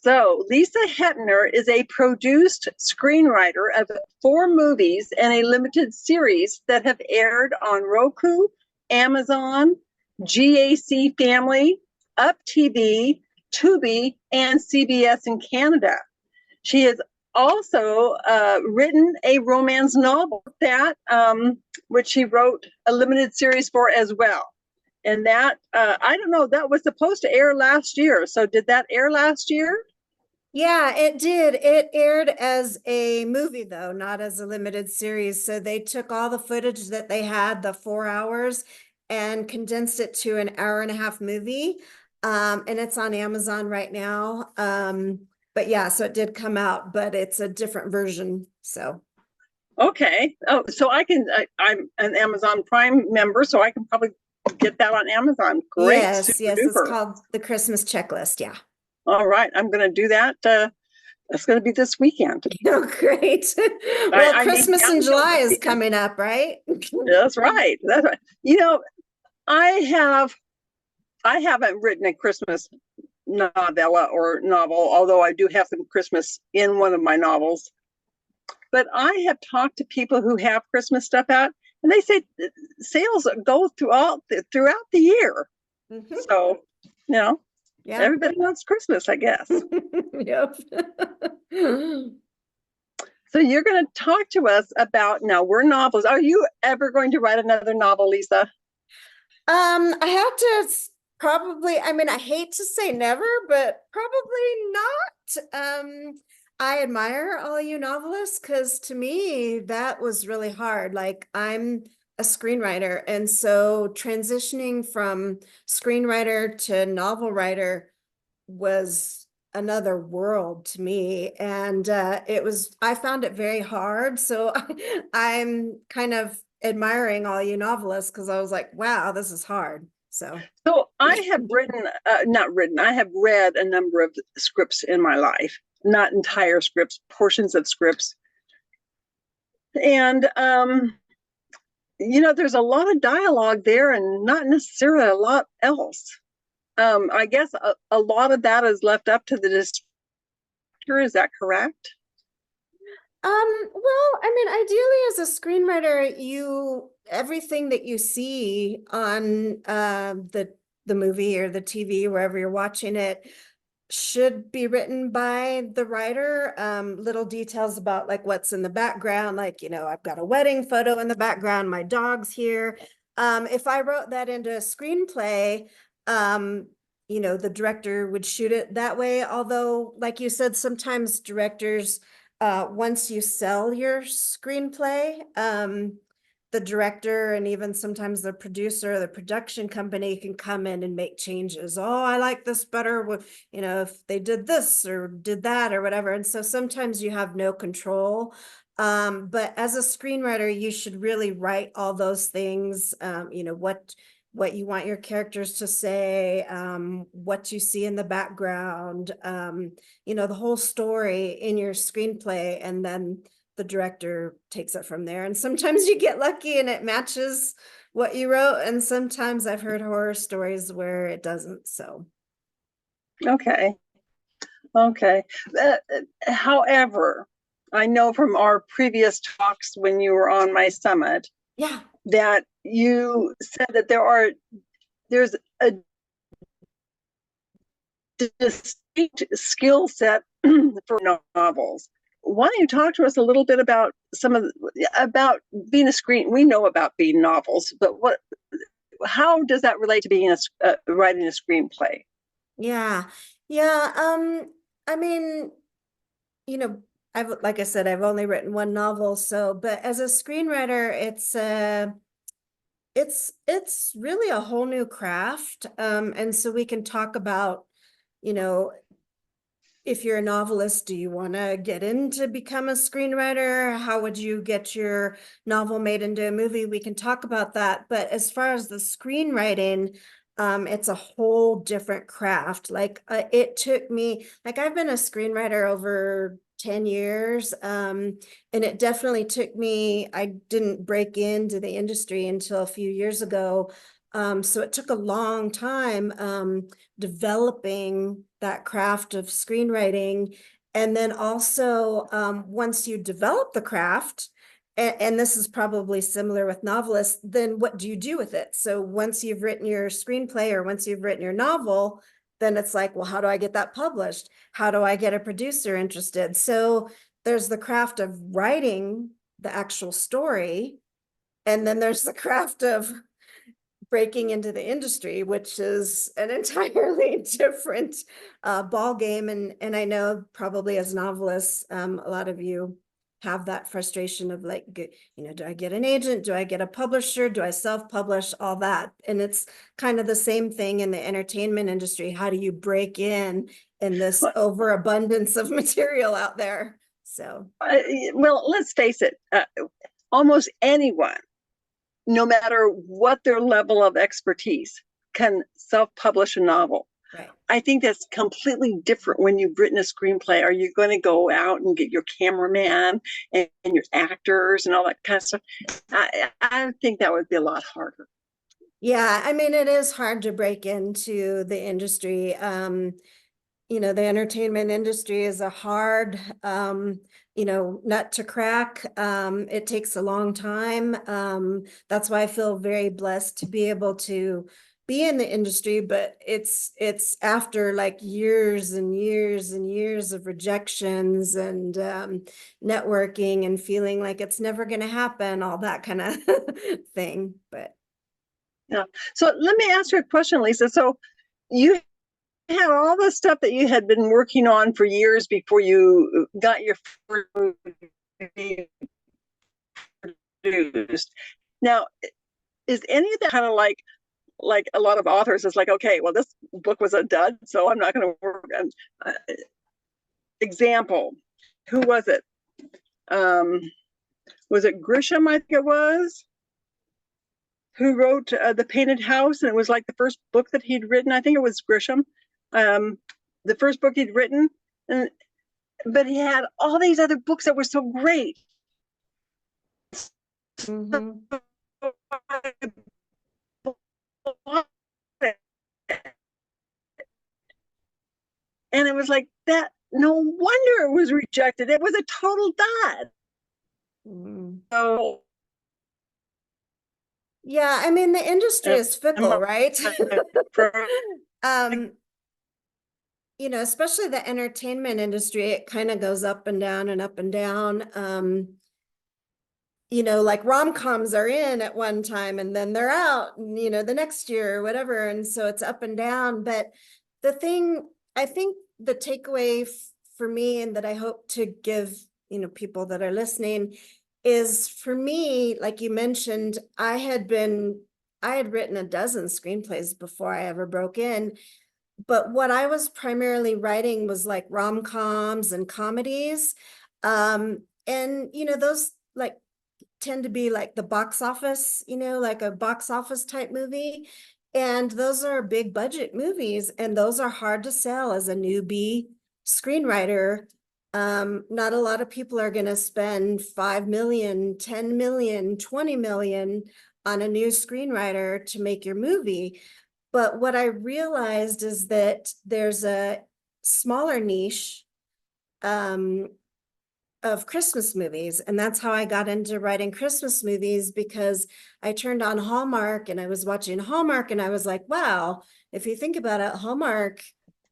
So, Lisa Hepner is a produced screenwriter of 4 movies and a limited series that have aired on Roku, Amazon, GAC Family, Up TV, Tubi, and CBS in Canada. She has also written a romance novel that which she wrote a limited series for as well. And that, I don't know, that was supposed to air last year. So did that air last year? Yeah, it did. It aired as a movie, though, not as a limited series. So they took all the footage that they had, the 4 hours, and condensed it to an hour-and-a-half movie. And it's on Amazon right now. But yeah, so it did come out, but it's a different version. So. Okay. Oh, so I'm an Amazon Prime member, so I can probably get that on Amazon. Great. Yes, Super yes, duper. it's called The Christmas Checklist. Yeah. All right. I'm going to do that. That's going to be this weekend. Oh, great. Well, I Christmas in July is coming up, right? That's right. That's right. You know, I haven't written a Christmas novella or novel, although I do have some Christmas in one of my novels. But I have talked to people who have Christmas stuff out, and they say sales go throughout the year. Mm-hmm. So, yeah, everybody wants Christmas, I guess. Yep. So you're going to talk to us about, now we're novels. Are you ever going to write another novel, Lisa? I have to probably, I mean, I hate to say never, but probably not. I admire all you novelists because to me, that was really hard. Like I'm a screenwriter. And so transitioning from screenwriter to novel writer was another world to me. And I found it very hard. So I'm kind of admiring all you novelists because I was like, wow, this is hard. So I have I have read a number of scripts in my life, not entire scripts, portions of scripts. And, there's a lot of dialogue there and not necessarily a lot else. I guess a lot of that is left up to the director. Is that correct? Well, I mean, ideally as a screenwriter, everything that you see on the movie or the TV, wherever you're watching it, should be written by the writer. Little details about like what's in the background, like, I've got a wedding photo in the background, my dog's here. If I wrote that into a screenplay, the director would shoot it that way. Although, like you said, sometimes directors, once you sell your screenplay, the director and even sometimes the producer, the production company can come in and make changes. Oh, I like this better. If they did this or did that or whatever. And so sometimes you have no control. But as a screenwriter, you should really write all those things. What you want your characters to say, what you see in the background, the whole story in your screenplay, and then the director takes it from there. And sometimes you get lucky and it matches what you wrote, and sometimes I've heard horror stories where it doesn't. So okay. However, I know from our previous talks when you were on my summit, that you said that there's a distinct skill set for novels. Why don't you talk to us a little bit about about being a we know about being novels, but how does that relate to being writing a screenplay? Yeah. I mean, like I said, I've only written one novel. So, but as a screenwriter, it's really a whole new craft. And so we can talk about, if you're a novelist, do you want to get into become a screenwriter? How would you get your novel made into a movie? We can talk about that. But as far as the screenwriting, it's a whole different craft. Like it took me, like I've been a screenwriter over 10 years. And it definitely took me, I didn't break into the industry until a few years ago. So it took a long time developing that craft of screenwriting. And then also, once you develop the craft, and this is probably similar with novelists, then what do you do with it? So once you've written your screenplay or once you've written your novel, then it's like, well, how do I get that published? How do I get a producer interested? So there's the craft of writing the actual story, and then there's the craft of breaking into the industry, which is an entirely different ball game. And I know probably as novelists, a lot of you have that frustration of like, do I get an agent? Do I get a publisher? Do I self-publish? All that. And it's kind of the same thing in the entertainment industry. How do you break in this overabundance of material out there? So, well, let's face it, almost anyone, no matter what their level of expertise, can self-publish a novel. right. I think that's completely different when you've written a screenplay. Are you going to go out and get your cameraman and your actors and all that kind of stuff? I think that would be a lot harder. Yeah, I mean, it is hard to break into the industry. The entertainment industry is a hard, nut to crack. It takes a long time. That's why I feel very blessed to be able to be in the industry, but it's after like years and years and years of rejections and networking and feeling like it's never going to happen, all that kind of thing. But yeah. So let me ask you a question, Lisa. So you had all the stuff that you had been working on for years before you got your first movie produced. Now, is any of that kind of like a lot of authors is like, okay, well, this book was a dud, so I'm not going to work on example. Who was it? Was it Grisham? I think it was, who wrote The Painted House, and it was like the first book that he'd written. I think it was Grisham, the first book he'd written, but he had all these other books that were so great. mm-hmm. And it was like that. No wonder it was rejected. It was a total dud. So yeah, I mean, the industry is fickle, right? Especially the entertainment industry, it kind of goes up and down and up and down. Like rom-coms are in at one time and then they're out, the next year or whatever. And so it's up and down. But the thing, I think the takeaway for me, and that I hope to give, people that are listening, is for me, like you mentioned, I had written a dozen screenplays before I ever broke in. But what I was primarily writing was like rom-coms and comedies. And, those like tend to be like the box office, like a box office type movie. And those are big budget movies, and those are hard to sell as a newbie screenwriter. Not a lot of people are going to spend 5 million, 10 million, 20 million on a new screenwriter to make your movie. But what I realized is that there's a smaller niche of Christmas movies. And that's how I got into writing Christmas movies, because I turned on Hallmark and I was watching Hallmark and I was like, wow, if you think about it, Hallmark,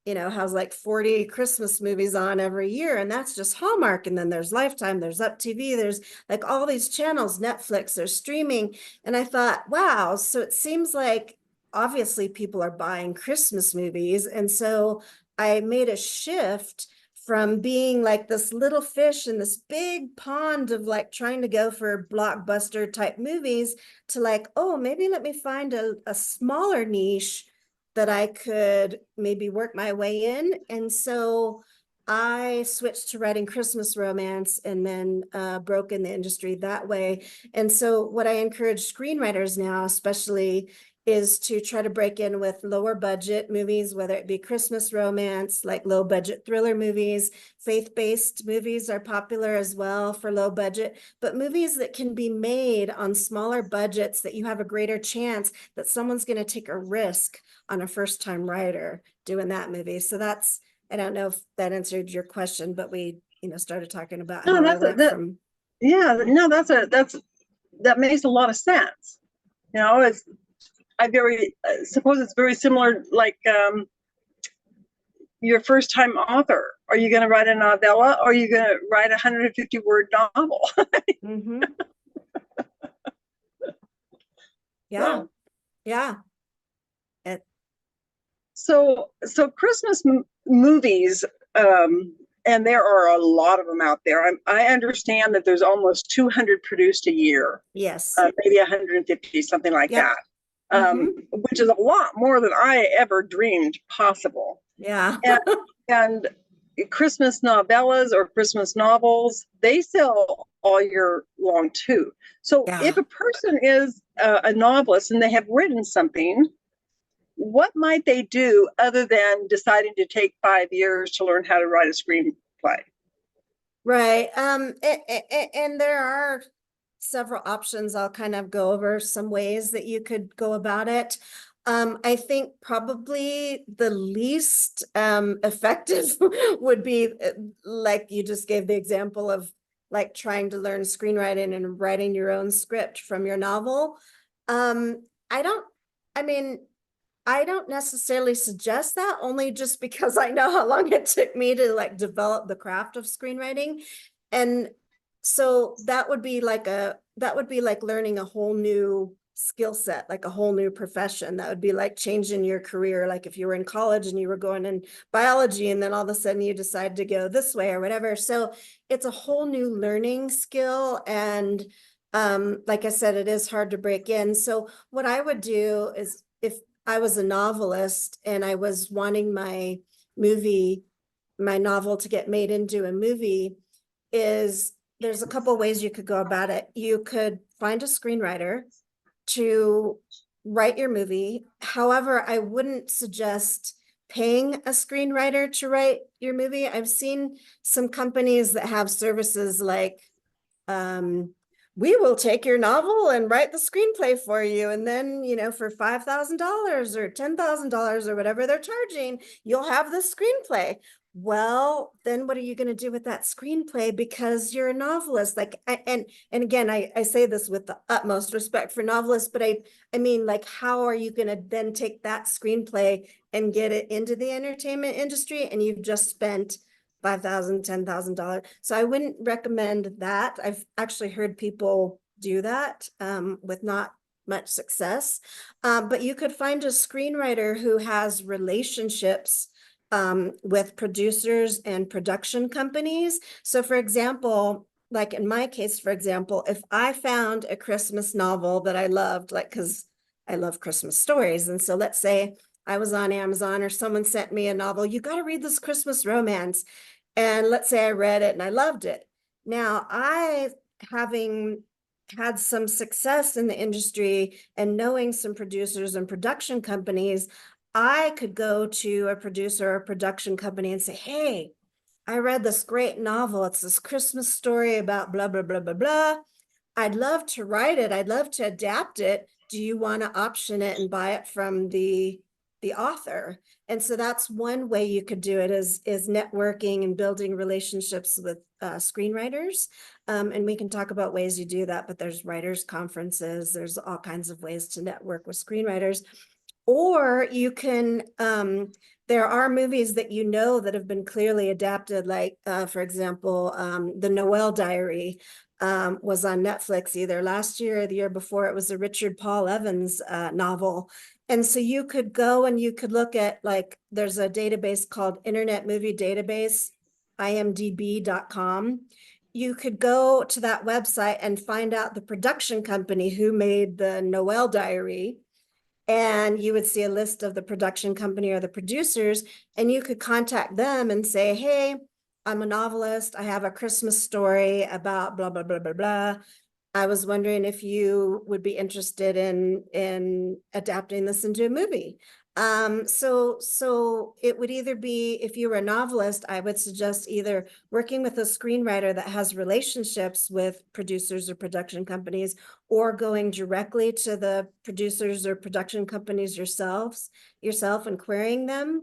has like 40 Christmas movies on every year, and that's just Hallmark. And then there's Lifetime, there's Up TV, there's like all these channels, Netflix, there's streaming. And I thought, wow, so it seems like obviously people are buying Christmas movies. And so I made a shift from being like this little fish in this big pond of like trying to go for blockbuster type movies to like, oh, maybe let me find a smaller niche that I could maybe work my way in. And so I switched to writing Christmas romance and then broke in the industry that way. And so what I encourage screenwriters now, especially, is to try to break in with lower budget movies, whether it be Christmas romance, like low budget thriller movies. Faith-based movies are popular as well for low budget, but movies that can be made on smaller budgets, that you have a greater chance that someone's going to take a risk on a first-time writer doing that movie. So that's, I don't know if that answered your question, but we, started talking about No, how I went from. Yeah, no, that makes a lot of sense. Suppose it's very similar, like your first time author. Are you going to write a novella, or are you going to write a 150-word novel? Mm-hmm. Yeah. So, Yeah. so Christmas movies, and there are a lot of them out there. I understand that there's almost 200 produced a year. Yes. Maybe 150, something like Yep. that, Mm-hmm. which is a lot more than I ever dreamed possible. Yeah. And Christmas novellas or Christmas novels, they sell all year long too. So Yeah. if a person is a novelist and they have written something, what might they do other than deciding to take 5 years to learn how to write a screenplay? Right. And there are several options. I'll kind of go over some ways that you could go about it. I think probably the least effective would be like you just gave the example of like trying to learn screenwriting and writing your own script from your novel. I don't, I mean, I don't necessarily suggest that, only just because I know how long it took me to like develop the craft of screenwriting. And so that would be like learning a whole new skill set, like a whole new profession. That would be like changing your career. Like if you were in college and you were going in biology and then all of a sudden you decide to go this way or whatever. So it's a whole new learning skill. And like I said, it is hard to break in. So what I would do is, if I was a novelist and I was wanting my novel to get made into a movie, is there's a couple ways you could go about it. You could find a screenwriter to write your movie. However, I wouldn't suggest paying a screenwriter to write your movie. I've seen some companies that have services like, we will take your novel and write the screenplay for you. And then, for $5,000 or $10,000 or whatever they're charging, you'll have the screenplay. Well, then what are you going to do with that screenplay? Because you're a novelist. Like, and again, I say this with the utmost respect for novelists, but I mean, like, how are you going to then take that screenplay and get it into the entertainment industry? And you've just spent $5,000, $10,000. So I wouldn't recommend that. I've actually heard people do that with not much success. But you could find a screenwriter who has relationships with producers and production companies. So for example, like in my case, for example, if I found a Christmas novel that I loved, like, because I love Christmas stories. And so let's say I was on Amazon or someone sent me a novel, you got to read this Christmas romance. And let's say I read it and I loved it. Now, having had some success in the industry and knowing some producers and production companies, I could go to a producer or production company and say, hey, I read this great novel. It's this Christmas story about blah, blah, blah, blah, blah. I'd love to write it. I'd love to adapt it. Do you want to option it and buy it from the author? And so that's one way you could do it, is networking and building relationships with screenwriters. And we can talk about ways you do that, but there's writers' conferences. There's all kinds of ways to network with screenwriters. Or you can, there are movies that that have been clearly adapted, like, for example, The Noel Diary was on Netflix either last year or the year before. It was a Richard Paul Evans novel. And so you could go and you could look at, like, there's a database called Internet Movie Database, imdb.com. You could go to that website and find out the production company who made The Noel Diary. And you would see a list of the production company or the producers, and you could contact them and say, hey, I'm a novelist. I have a Christmas story about blah, blah, blah, blah, blah. I was wondering if you would be interested in adapting this into a movie. So it would either be, if you were a novelist, I would suggest either working with a screenwriter that has relationships with producers or production companies, or going directly to the producers or production companies yourself and querying them.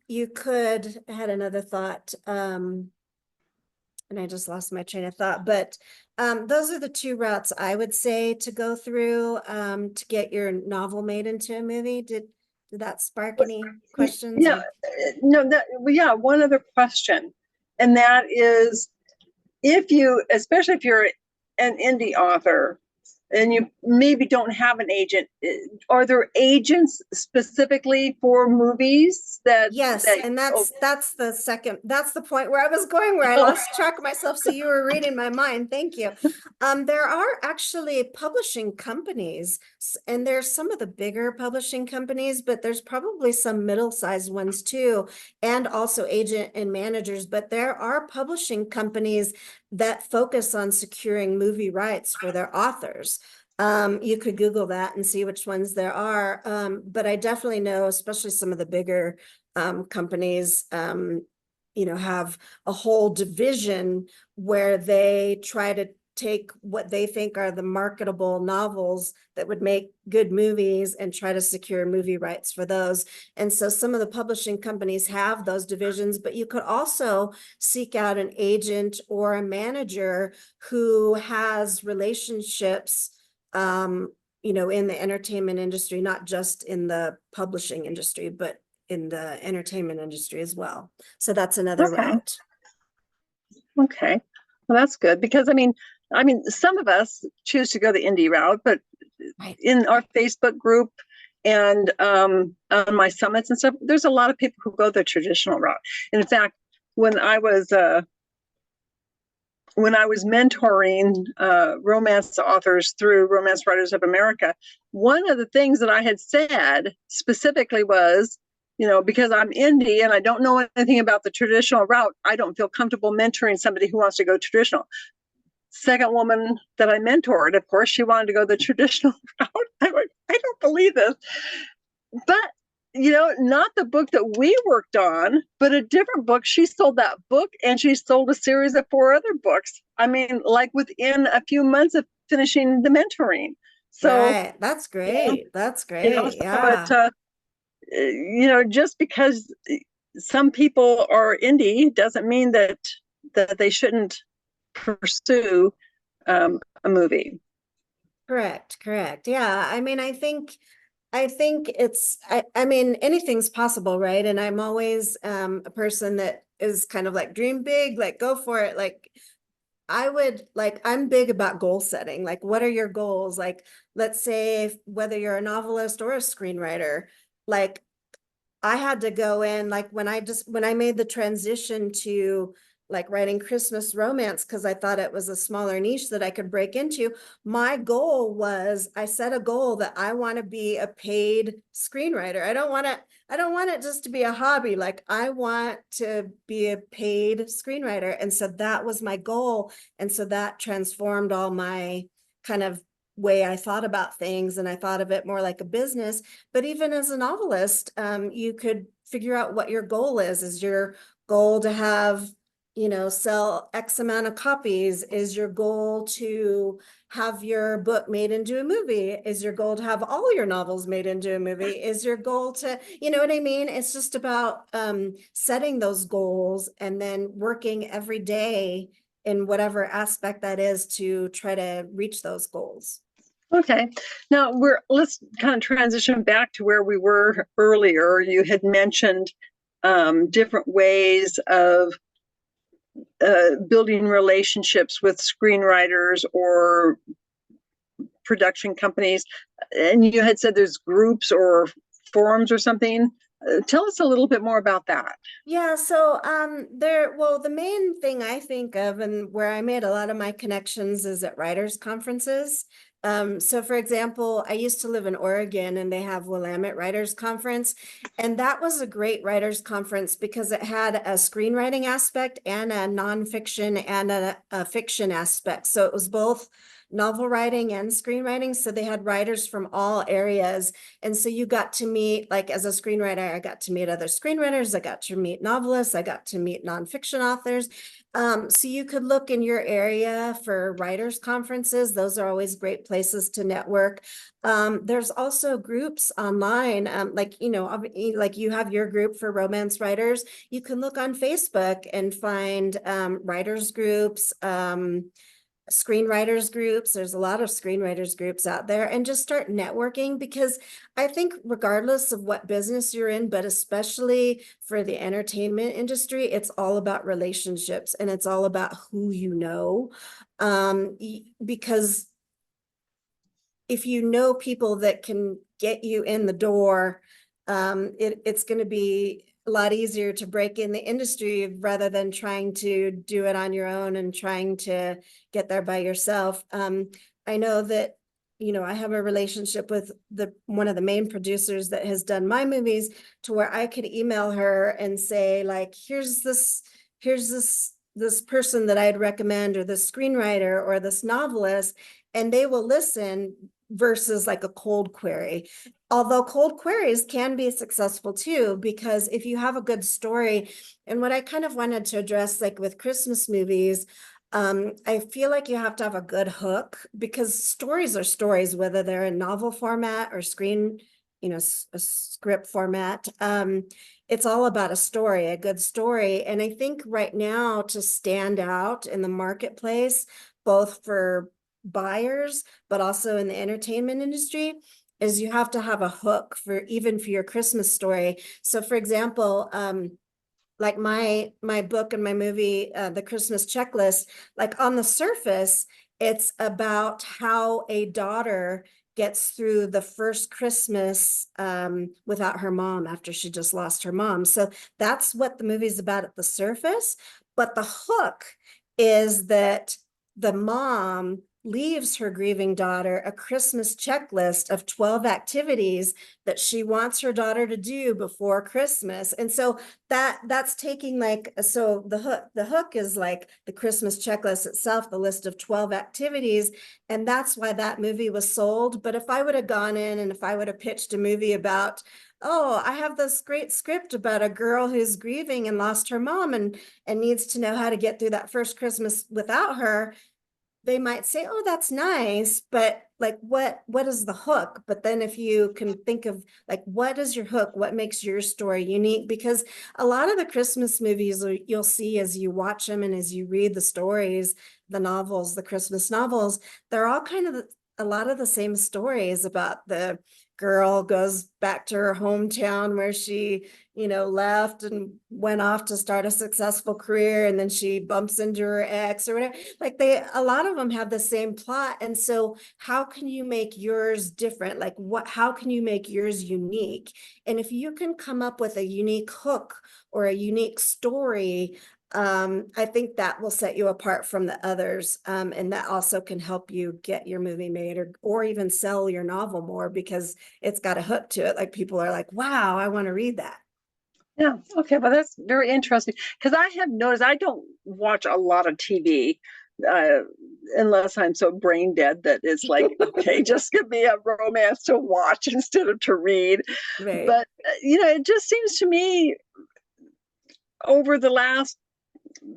You could, I had another thought, and I just lost my train of thought, but those are the two routes I would say to go through to get your novel made into a movie. Did that spark any questions? Yeah, no, yeah, one other question, and that is, if you, especially if you're an indie author and you maybe don't have an agent, are there agents specifically for movies Yes, that and oh, that's the point where I was going, where I lost track of myself. So you were reading my mind. Thank you. There are actually publishing companies, and there's some of the bigger publishing companies, but there's probably some middle-sized ones too, and also agent and managers. But there are publishing companies that focus on securing movie rights for their authors. You could Google that and see which ones there are. But I definitely know, especially some of the bigger companies, have a whole division where they try to take what they think are the marketable novels that would make good movies and try to secure movie rights for those. And so some of the publishing companies have those divisions, but you could also seek out an agent or a manager who has relationships, in the entertainment industry, not just in the publishing industry, but in the entertainment industry as well. So that's another route. okay, well, that's good, because I mean, some of us choose to go the indie route, but Right. in our Facebook group and on my summits and stuff, there's a lot of people who go the traditional route. And in fact, when I was mentoring romance authors through Romance Writers of America, one of the things that I had said specifically was, because I'm indie and I don't know anything about the traditional route, I don't feel comfortable mentoring somebody who wants to go traditional. Second woman that I mentored, of course, she wanted to go the traditional route. I don't believe this. But, not the book that we worked on, but a different book. She sold that book and she sold a series of 4 other books. I mean, like within a few months of finishing the mentoring. So, Right. That's great. That's so great. Yeah. just because some people are indie doesn't mean that they shouldn't pursue a movie. Correct. Yeah. I think I mean, anything's possible, right? And I'm always a person that is kind of like dream big, like go for it. Like I'm big about goal setting. Like, what are your goals? Like, let's say whether you're a novelist or a screenwriter, like I had to go in, like when I made the transition to like writing Christmas romance, because I thought it was a smaller niche that I could break into. My goal was, I set a goal that I want to be a paid screenwriter. I don't want it just to be a hobby. Like, I want to be a paid screenwriter. And so that was my goal. And so that transformed all my kind of way I thought about things. And I thought of it more like a business. But even as a novelist, you could figure out what your goal is. Is your goal to have, sell X amount of copies? Is your goal to have your book made into a movie? Is your goal to have all your novels made into a movie? Is your goal to, you know what I mean? It's just about setting those goals and then working every day in whatever aspect that is to try to reach those goals. Okay. Now let's kind of transition back to where we were earlier. You had mentioned different ways of building relationships with screenwriters or production companies, and you had said there's groups or forums or something. Tell us a little bit more about that. Yeah, so the main thing I think of and where I made a lot of my connections is at writers conferences. So for example, I used to live in Oregon and they have Willamette Writers Conference. And that was a great writers conference because it had a screenwriting aspect and a nonfiction and a fiction aspect. So it was both novel writing and screenwriting. So they had writers from all areas. And so you got to meet, like as a screenwriter, I got to meet other screenwriters, I got to meet novelists, I got to meet nonfiction authors. So you could look in your area for writers conferences. Those are always great places to network. There's also groups online, like, you know, like you have your group for romance writers. You can look on Facebook and find writers groups, screenwriters groups. There's a lot of screenwriters groups out there, and just start networking, because I think regardless of what business you're in, but especially for the entertainment industry, it's all about relationships and it's all about who you know. Because if you know people that can get you in the door, it's going to be a lot easier to break in the industry rather than trying to do it on your own and trying to get there by yourself. I know that, you know, I have a relationship with one of the main producers that has done my movies, to where I could email her and say, like, here's this person that I'd recommend, or this screenwriter or this novelist, and they will listen, versus like a cold query. Although cold queries can be successful too, because if you have a good story, and what I kind of wanted to address, like with Christmas movies, I feel like you have to have a good hook, because stories are stories, whether they're in novel format or screen, you know, a script format. It's all about a story, a good story. And I think right now, to stand out in the marketplace, both for buyers, but also in the entertainment industry, is you have to have a hook for, even for your Christmas story. So for example, like my book and my movie, The Christmas Checklist, like on the surface, it's about how a daughter gets through the first Christmas without her mom, after she just lost her mom. So that's what the movie's about at the surface. But the hook is that the mom leaves her grieving daughter a Christmas checklist of 12 activities that she wants her daughter to do before Christmas. And so that's taking, like, so the hook is like the Christmas checklist itself, the list of 12 activities. And that's why that movie was sold. But if I would have gone in and if I would have pitched a movie about, oh, I have this great script about a girl who's grieving and lost her mom and needs to know how to get through that first Christmas without her, they might say, oh, that's nice, but like, what is the hook? But then if you can think of, like, what is your hook? What makes your story unique? Because a lot of the Christmas movies, you'll see as you watch them and as you read the stories, the novels, the Christmas novels, they're all kind of a lot of the same stories about the girl goes back to her hometown where she, you know, left and went off to start a successful career, and then she bumps into her ex or whatever. Like, a lot of them have the same plot. And so how can you make yours different? Like, how can you make yours unique? And if you can come up with a unique hook or a unique story, I think that will set you apart from the others. And that also can help you get your movie made, or even sell your novel more, because it's got a hook to it. Like, people are like, wow, I want to read that. Yeah. Okay. Well, that's very interesting, because I have noticed I don't watch a lot of TV uh, unless I'm so brain dead that it's like, okay, just give me a romance to watch instead of to read. Right. But, you know, it just seems to me over the last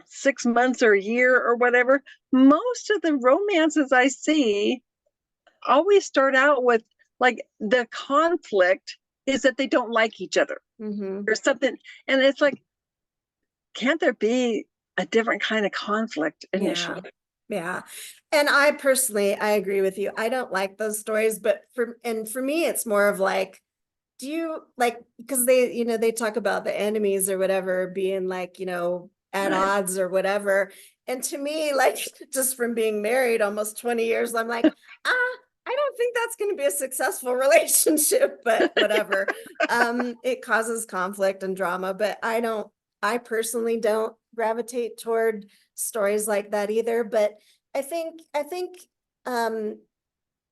6 months or a year or whatever, most of the romances I see always start out with, like, the conflict is that they don't like each other or something. And it's like, can't there be a different kind of conflict Yeah. initially? Yeah. And I personally, I agree with you. I don't like those stories, but for me, it's more of like, do you like, because they, you know, they talk about the enemies or whatever being like, you know, at Right. odds or whatever. And to me, like, just from being married almost 20 years, I'm like, I don't think that's going to be a successful relationship, but whatever. It causes conflict and drama, but I personally don't gravitate toward stories like that either. But I think, um,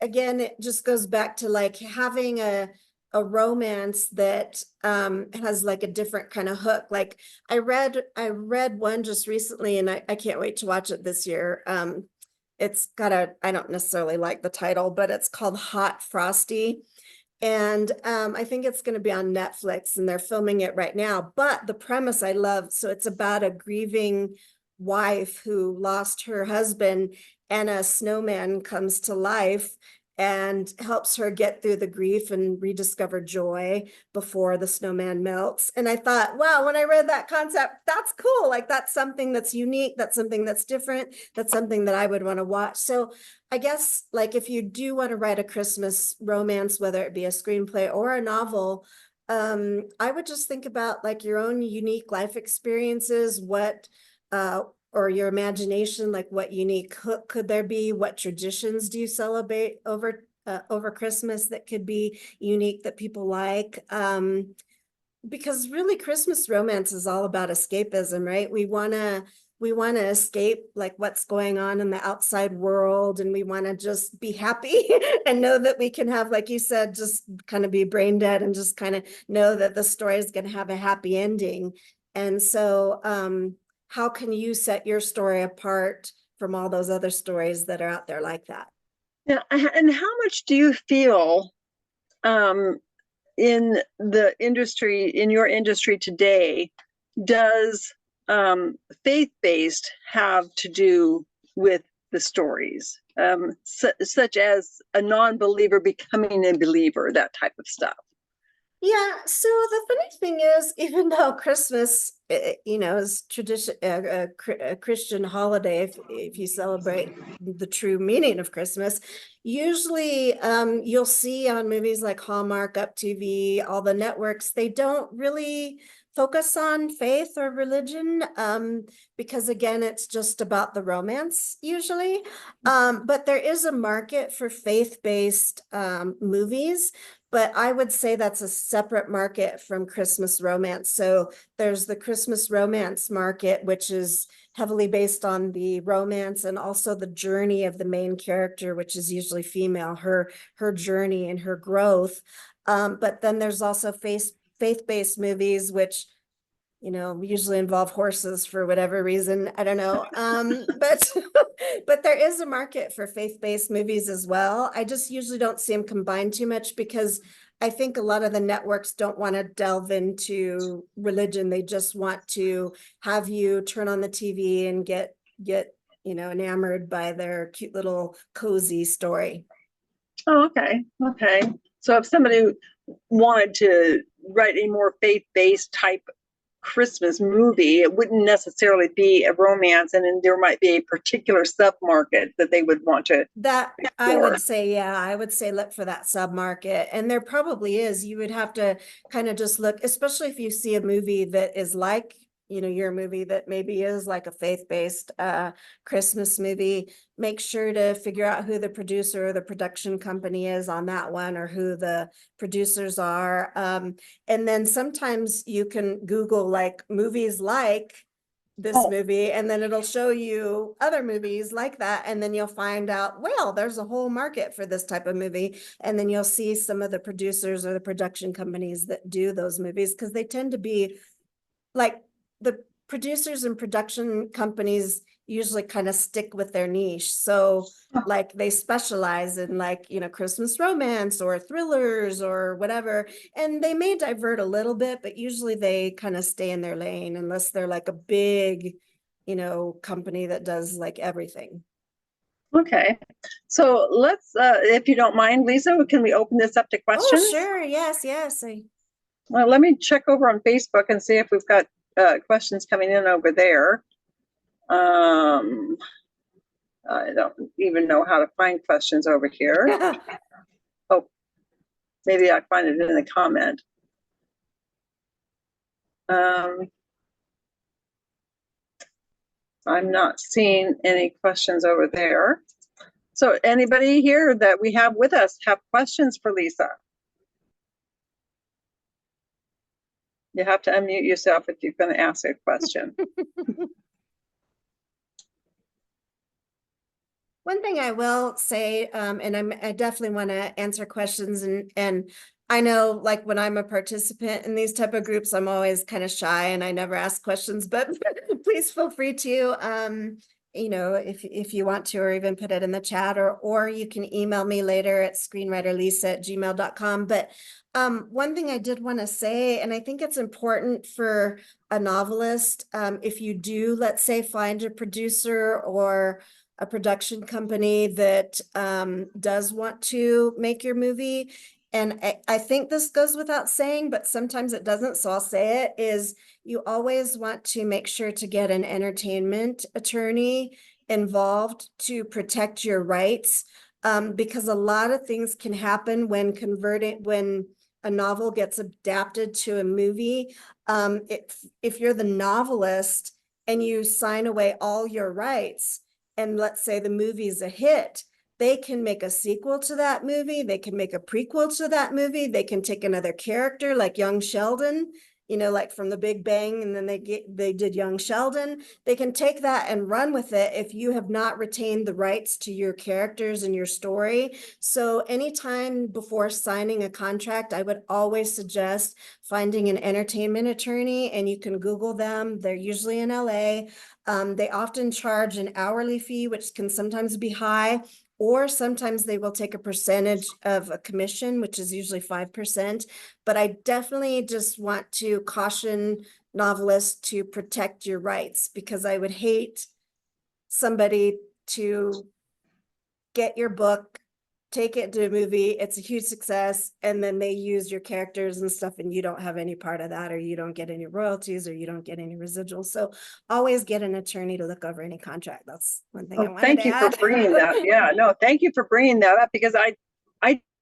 again, it just goes back to like having a romance that has like a different kind of hook. Like I read one just recently, and I can't wait to watch it this year. It's got I don't necessarily like the title, but it's called Hot Frosty. And I think it's going to be on Netflix, and they're filming it right now. But the premise I love. So it's about a grieving wife who lost her husband, and a snowman comes to life and helps her get through the grief and rediscover joy before the snowman melts. And I thought, wow, when I read that concept, that's cool. Like that's something that's unique. That's something that's different. That's something that I would want to watch. So I guess like if you do want to write a Christmas romance, whether it be a screenplay or a novel, I would just think about like your own unique life experiences, what or your imagination, like what unique hook could there be? What traditions do you celebrate over Christmas that could be unique that people like? Because really Christmas romance is all about escapism, right? We want to escape like what's going on in the outside world, and we want to just be happy and know that we can have, like you said, just kind of be brain dead and just kind of know that the story is going to have a happy ending. And so how can you set your story apart from all those other stories that are out there like that? Yeah, and how much do you feel in the industry, in your industry today, does faith-based have to do with the stories, such as a non-believer becoming a believer, that type of stuff? Yeah, so the funny thing is, even though Christmas, is tradition, a Christian holiday, if you celebrate the true meaning of Christmas, usually you'll see on movies like Hallmark, Up TV, all the networks, they don't really focus on faith or religion, because again, it's just about the romance usually. But there is a market for faith-based movies, but I would say that's a separate market from Christmas romance. So there's the Christmas romance market, which is heavily based on the romance and also the journey of the main character, which is usually female, her journey and her growth. But then there's also faith-based movies, which usually involve horses for whatever reason. I don't know. But but there is a market for faith-based movies as well. I just usually don't see them combined too much because I think a lot of the networks don't want to delve into religion. They just want to have you turn on the TV and get enamored by their cute little cozy story. Oh, okay. Okay. So if somebody wanted to write a more faith-based type Christmas movie, it wouldn't necessarily be a romance, and then there might be a particular sub-market that they would want to That I explore. would say, yeah, I would say look for that sub market. And there probably is. You would have to kind of just look, especially if you see a movie that is like, your movie that maybe is like a faith-based Christmas movie. Make sure to figure out who the producer or the production company is on that one, or who the producers are. And then sometimes you can Google like movies like this Oh, movie, and then it'll show you other movies like that, and then you'll find out, well, there's a whole market for this type of movie. And then you'll see some of the producers or the production companies that do those movies, because they tend to be like, the producers and production companies usually kind of stick with their niche. So like they specialize in like, Christmas romance or thrillers or whatever. And they may divert a little bit, but usually they kind of stay in their lane unless they're like a big, company that does like everything. okay. So let's, if you don't mind, Lisa, can we open this up to Oh, questions? sure. Yes, yes. Well, let me check over on Facebook and see if we've got questions coming in over there. I don't even know how to find questions over here. Oh, maybe I find it in the comment. I'm not seeing any questions over there. So anybody here that we have with us have questions for Lisa? You have to unmute yourself if you're going to ask a question. One thing I will say, and I definitely want to answer questions, and I know, like, when I'm a participant in these type of groups, I'm always kind of shy and I never ask questions, but please feel free to, if you want to, or even put it in the chat, or you can email me later at screenwriterlisa@gmail.com. But one thing I did want to say, and I think it's important for a novelist, if you do, let's say, find a producer or a production company that does want to make your movie. And I think this goes without saying, but sometimes it doesn't, so I'll say it, is you always want to make sure to get an entertainment attorney involved to protect your rights, because a lot of things can happen when a novel gets adapted to a movie. If you're the novelist and you sign away all your rights, and let's say the movie's a hit, they can make a sequel to that movie. They can make a prequel to that movie. They can take another character like young Sheldon, like from The Big Bang, and then they did young Sheldon. They can take that and run with it if you have not retained the rights to your characters and your story. So anytime before signing a contract, I would always suggest finding an entertainment attorney, and you can Google them. They're usually in LA. They often charge an hourly fee, which can sometimes be high, or sometimes they will take a percentage of a commission, which is usually 5%. But I definitely just want to caution novelists to protect your rights, because I would hate somebody to get your book, take it to a movie, it's a huge success, and then they use your characters and stuff, and you don't have any part of that, or you don't get any royalties, or you don't get any residuals. So always get an attorney to look over any contract. That's one thing I wanted Thank to you for add. bringing that. Yeah, no, thank you for bringing that up, because I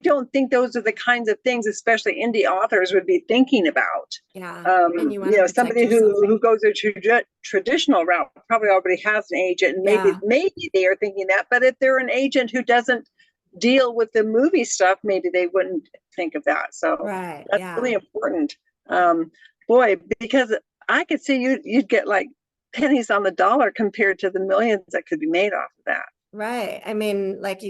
don't think those are the kinds of things, especially indie authors, would be thinking about. Yeah, and you want to protect Somebody yourself. who goes a traditional route probably already has an agent, and maybe they are thinking that. But if they're an agent who doesn't deal with the movie stuff, maybe they wouldn't think of that. So Right, that's really important. Boy, because I could see you'd get like pennies on the dollar compared to the millions that could be made off of that. Right. I mean, like I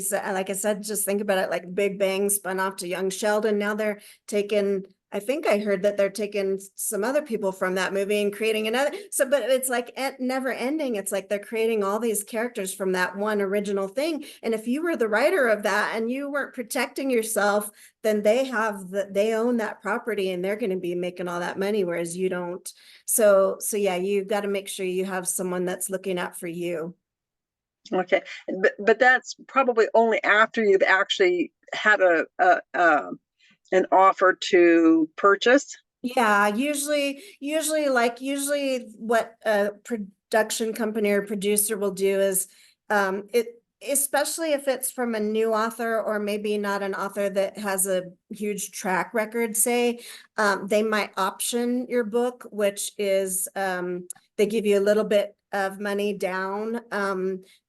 said, just think about it, like Big Bang spun off to young Sheldon. Now they're taking, I think I heard that they're taking some other people from that movie and creating another. So, but it's like never ending. It's like they're creating all these characters from that one original thing. And if you were the writer of that and you weren't protecting yourself, then they own that property and they're going to be making all that money, whereas you don't. So yeah, you got to make sure you have someone that's looking out for you. Okay, but that's probably only after you've actually had an offer to purchase. Yeah, usually what a production company or producer will do is, especially if it's from a new author, or maybe not an author that has a huge track record, say, they might option your book, which is, they give you a little bit of money down,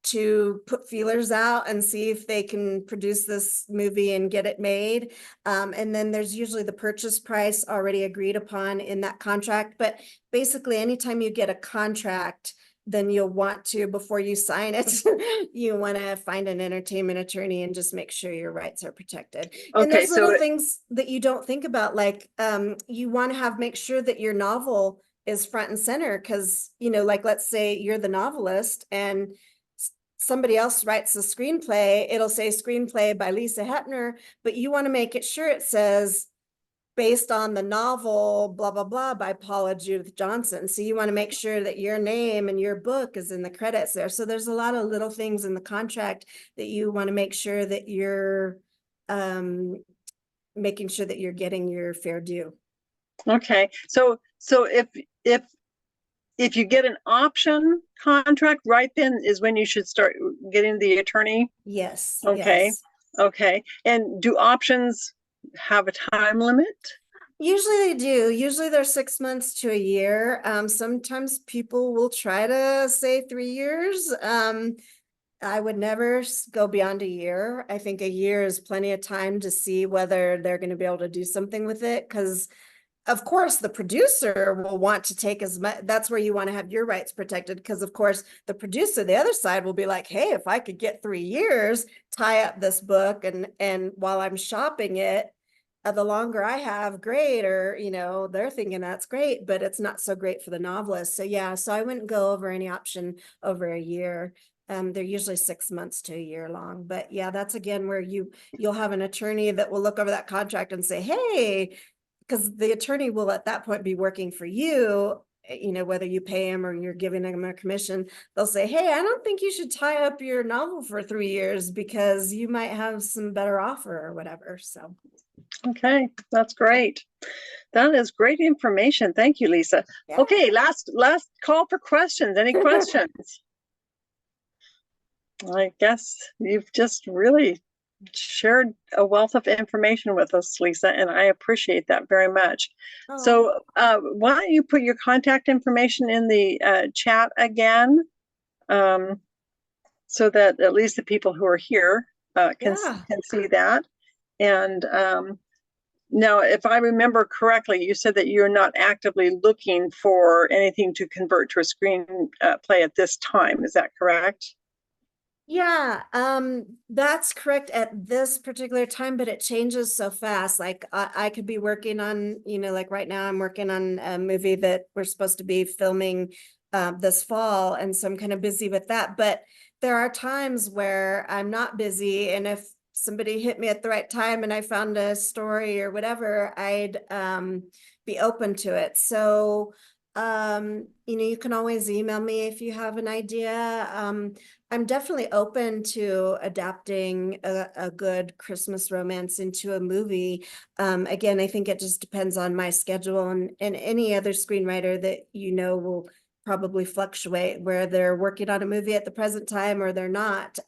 to put feelers out and see if they can produce this movie and get it made. And then there's usually the purchase price already agreed upon in that contract. But basically, anytime you get a contract, then you'll want to, before you sign it, you want to find an entertainment attorney and just make sure your rights are protected. And Okay, there's little so things that you don't think about, like, you want to make sure that your novel is front and center, because, like, let's say you're the novelist and somebody else writes a screenplay, it'll say screenplay by Lisa Hepner, but you want to make it sure it says based on the novel, blah, blah, blah, by Paula Judith Johnson. So you want to make sure that your name and your book is in the credits there. So there's a lot of little things in the contract that you want to make sure that you're making sure that you're getting your fair due. okay, so if you get an option contract, right then is when you should start getting the attorney. Yes. Okay. Yes. Okay. And do options have a time limit? Usually they do. Usually they're 6 months to a year. Sometimes people will try to say 3 years. I would never go beyond a year. I think a year is plenty of time to see whether they're going to be able to do something with it, because of course, the producer will want to take as much. That's where you want to have your rights protected, because of course the producer, the other side, will be like, hey, if I could get 3 years, tie up this book, and while I'm shopping it, the longer I have, great. Or, they're thinking that's great, but it's not so great for the novelist. So yeah, so I wouldn't go over any option over a year. They're usually 6 months to a year long. But yeah, that's again where you'll have an attorney that will look over that contract and say, hey, because the attorney will at that point be working for you, whether you pay him or you're giving them a commission. They'll say, hey, I don't think you should tie up your novel for 3 years because you might have some better offer or whatever. So Okay, that's great. That is great information. Thank you, Lisa. yeah. Okay, last call for questions. Any questions? I guess you've just really shared a wealth of information with us, Lisa, and I appreciate that very much. Oh. So why don't you put your contact information in the chat again, so that at least the people who are here can see that. And now, if I remember correctly, you said that you're not actively looking for anything to convert to a screenplay at this time. Is that correct? Yeah, that's correct at this particular time, but it changes so fast. Like I could be working on, like right now I'm working on a movie that we're supposed to be filming this fall. And so I'm kind of busy with that. But there are times where I'm not busy. And if somebody hit me at the right time and I found a story or whatever, I'd be open to it. So you can always email me if you have an idea. I'm definitely open to adapting a good Christmas romance into a movie. Again, I think it just depends on my schedule, and any other screenwriter that will probably fluctuate, where they're working on a movie at the present time or they're not.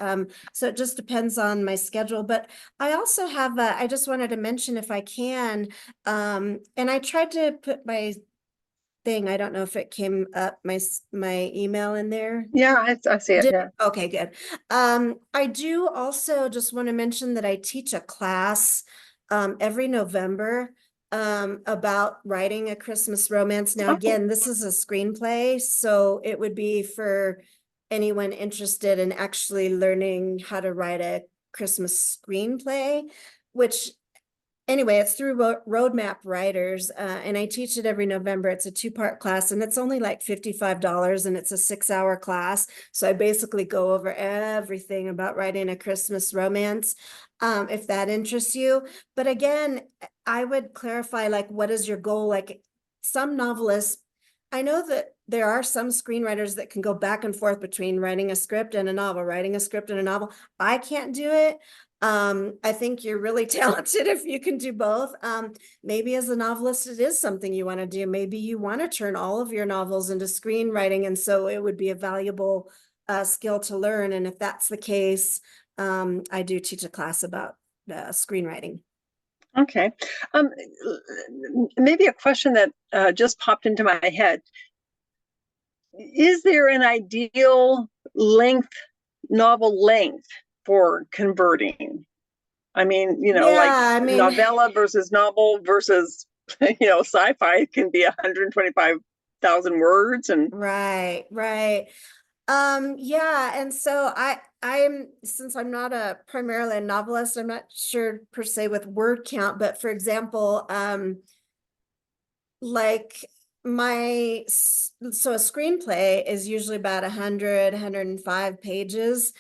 So it just depends on my schedule. But I also have, I just wanted to mention, if I can, and I tried to put my thing, I don't know if it came up, my email in there. Yeah, I see it. Yeah. Okay, good. I do also just want to mention that I teach a class every November about writing a Christmas romance. Now, again, this is a screenplay, so it would be for anyone interested in actually learning how to write a Christmas screenplay, which anyway, it's through Roadmap Writers, and I teach it every November. It's a 2-part class, and it's only like $55, and it's a 6-hour class. So I basically go over everything about writing a Christmas romance, if that interests you. But again, I would clarify, like, what is your goal? Like, some novelists, I know that there are some screenwriters that can go back and forth between writing a script and a novel, writing a script and a novel. I can't do it. I think you're really talented if you can do both. Maybe as a novelist, it is something you want to do. Maybe you want to turn all of your novels into screenwriting, and so it would be a valuable skill to learn. And if that's the case, I do teach a class about screenwriting. Okay. Maybe a question that just popped into my head. Is there an ideal novel length for converting? I mean, novella versus novel versus, sci-fi can be 125,000 words. And right. Yeah, and so since I'm not primarily a novelist, I'm not sure per se with word count, but for example, like so a screenplay is usually about 105 pages.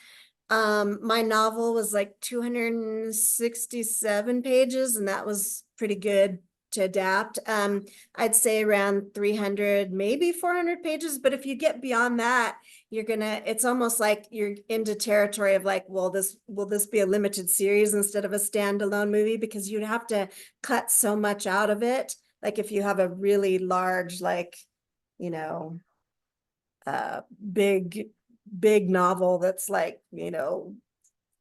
My novel was like 267 pages, and that was pretty good to adapt. I'd say around 300, maybe 400 pages. But if you get beyond that, it's almost like you're into territory of like, will this be a limited series instead of a standalone movie? Because you'd have to cut so much out of it. Like if you have a really large, like, big novel that's like,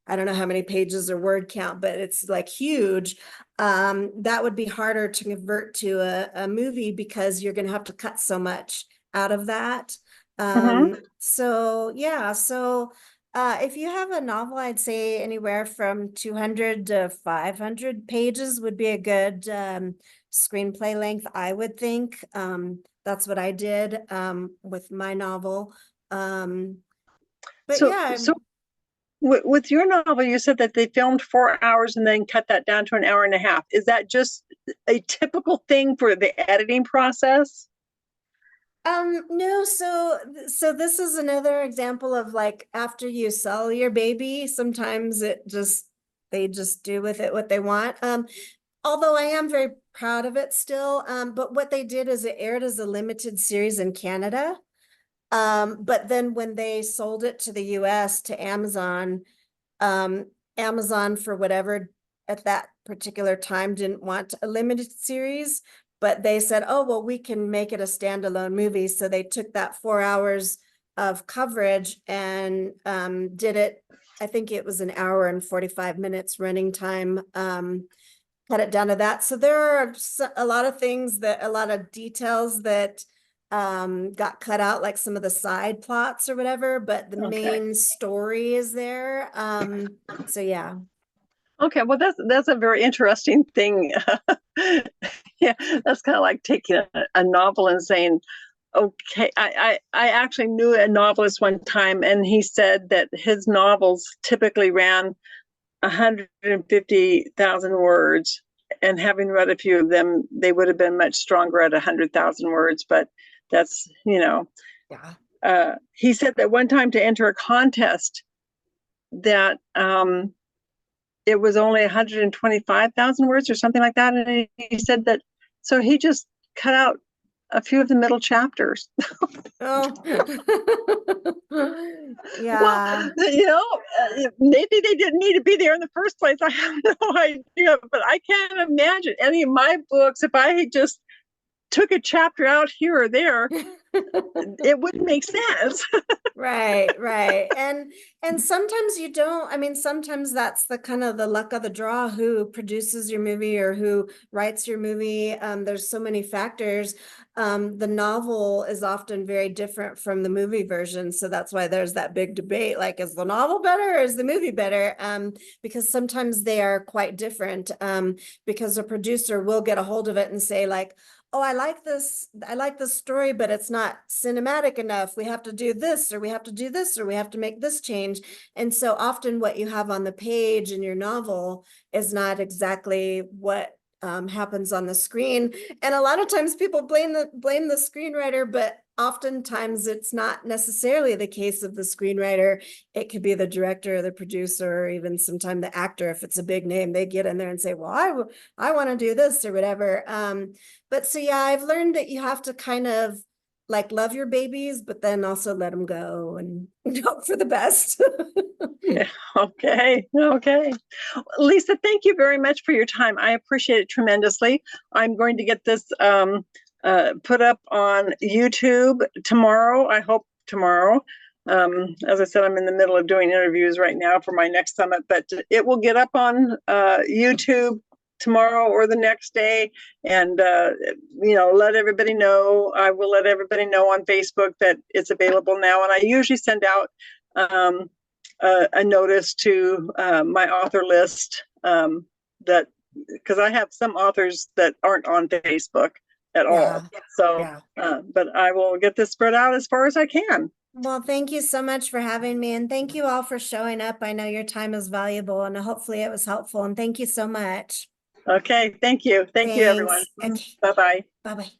I don't know how many pages or word count, but it's like huge. That would be harder to convert to a movie because you're going to have to cut so much out of that. So yeah, so If you have a novel, I'd say anywhere from 200 to 500 pages would be a good screenplay length, I would think. That's what I did with my novel. But So, yeah, so with your novel, you said that they filmed 4 hours and then cut that down to an hour and a half. Is that just a typical thing for the editing process? no, so this is another example of like after you sell your baby, sometimes they just do with it what they want. Although I am very proud of it still. But what they did is it aired as a limited series in Canada. But then when they sold it to the US to Amazon, um, Amazon for whatever at that particular time didn't want a limited series, but they said, oh, well, we can make it a standalone movie. So they took that 4 hours of coverage and did it. I think it was an hour and 45 minutes running time. Cut it down to that. So there are a lot of things that a lot of details that got cut out, like some of the side plots or whatever, but the Okay. main story is there. So yeah. Okay, well that's a very interesting thing. Yeah, that's kind of like taking a novel and saying, okay, I actually knew a novelist one time, and he said that his novels typically ran 150,000 words, and having read a few of them, they would have been much stronger at 100,000 words. But that's, Yeah. he said that one time to enter a contest that it was only 125,000 words or something like that. And he said that, so he just cut out a few of the middle chapters. Oh. Well, Yeah. maybe they didn't need to be there in the first place. I have no idea, but I can't imagine any of my books, if I had just took a chapter out here or there, it wouldn't make sense. Right. And sometimes you don't, I mean, sometimes that's the kind of the luck of the draw who produces your movie or who writes your movie. There's so many factors. The novel is often very different from the movie version. So that's why there's that big debate, like, is the novel better or is the movie better? Because sometimes they are quite different. Because a producer will get a hold of it and say like, oh, I like this story, but it's not cinematic enough. We have to do this, or we have to do this, or we have to make this change. And so often what you have on the page in your novel is not exactly what happens on the screen. And a lot of times people blame the screenwriter, but oftentimes it's not necessarily the case of the screenwriter. It could be the director or the producer, or even sometimes the actor. If it's a big name, they get in there and say, well, I want to do this or whatever. But so, yeah, I've learned that you have to kind of like love your babies, but then also let them go and hope for the best. Okay. Lisa, thank you very much for your time. I appreciate it tremendously. I'm going to get this put up on YouTube tomorrow. I hope tomorrow. As I said, I'm in the middle of doing interviews right now for my next summit, but it will get up on YouTube tomorrow or the next day, and let everybody know. I will let everybody know on Facebook that it's available now, and I usually send out a notice to my author list, that because I have some authors that aren't on Facebook at all. So, but I will get this spread out as far as I can. Well, thank you so much for having me, and thank you all for showing up. I know your time is valuable, and hopefully it was helpful, and thank you so much. Okay, thank you. Thank you, everyone. Thanks. Okay. Bye-bye. Bye-bye.